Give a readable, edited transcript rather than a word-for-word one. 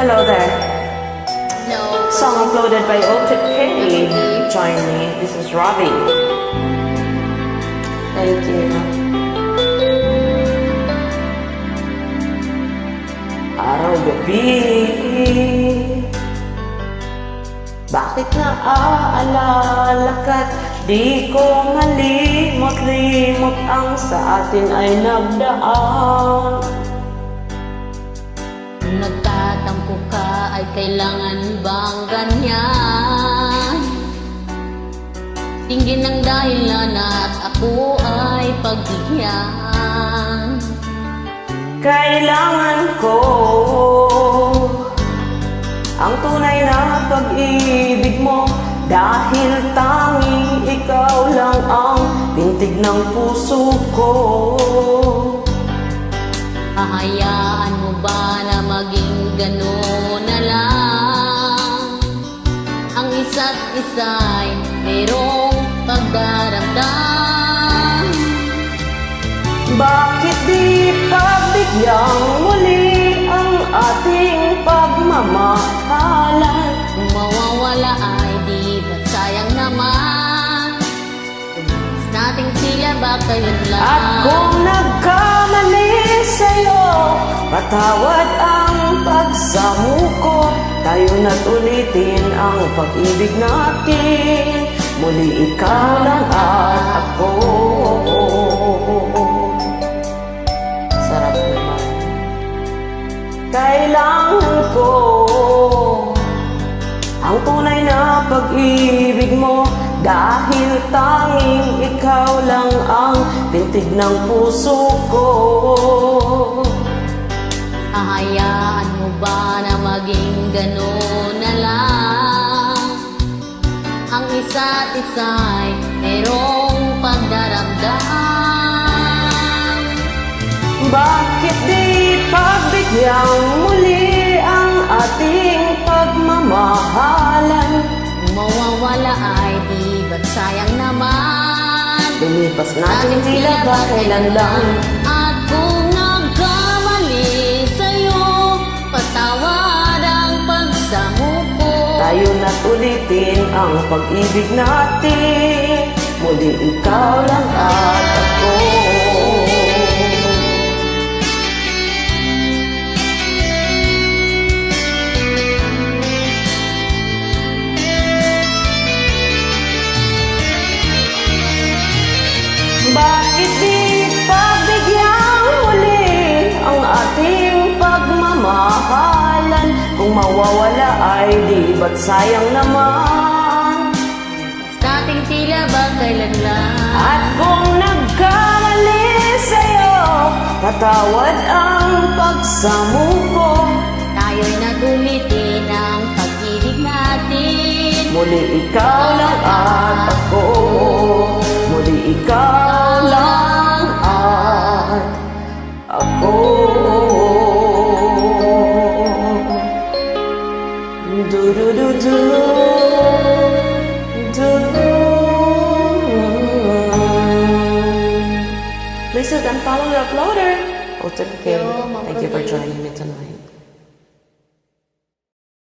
Hello there. No. Song uploaded by Ultimate K. Join me. This is Robbie. Thank you. Araw-gabi, bakit naaalala ka't di ko malimot-limot ang sa atin ay nagdaan. Kung nagtatampo ka ay kailangan bang ganyan? Tingin ng dahilan at ako ay pagbigyan. Kailangan ko ang tunay na pag-ibig mo, dahil tanging ikaw lang ang tintig ng puso ko. Hahayaan mo ba na maging gano'n na lang? Ang isa't isa'y mayroong pagdaramdam. Bakit di pabigyang muli ang ating pagmamahalan? Kung mawawala ay di ba't sayang naman? Tumis nating sila ba kayo lang? At kung nagkamali sa'yo, patawad ang pagsamuko. Tayo na't ulitin ang pag-ibig natin. Muli ikaw lang at ako. Sarap naman. Kailangan ko ang tunay na pag-ibig mo, dahil tanging ikaw lang ang tintig ng puso ko. Hahayaan mo ba na maging gano'n na lang? Ang isa't isa'y mayroong pagdaramdam. Bakit di pabigyang muli ang ating pagmamahalan? Kung mawawala ay di ba't sayang naman? Lumipas natin tila ba kailan lang? At kung nagkamali sa'yo, patawad ang pagsamuko. Tayo na't ulitin ang pag-ibig natin. Muli ikaw lang at ako. Bakit di pabigyang muli ang ating pagmamahalan? Kung mawawala ay di ba't sayang naman? Dating tila ba kailan lang? At kung nagkamali sa'yo, patawad ang pagsamuko. Tayo'y nagulitin ang pag-ibig natin. Muli ikaw lang at ako. Muli ikaw lang at ako. Du-du-du-du. Please hit and follow the uploader. Ultimate K. Thank you for joining me tonight.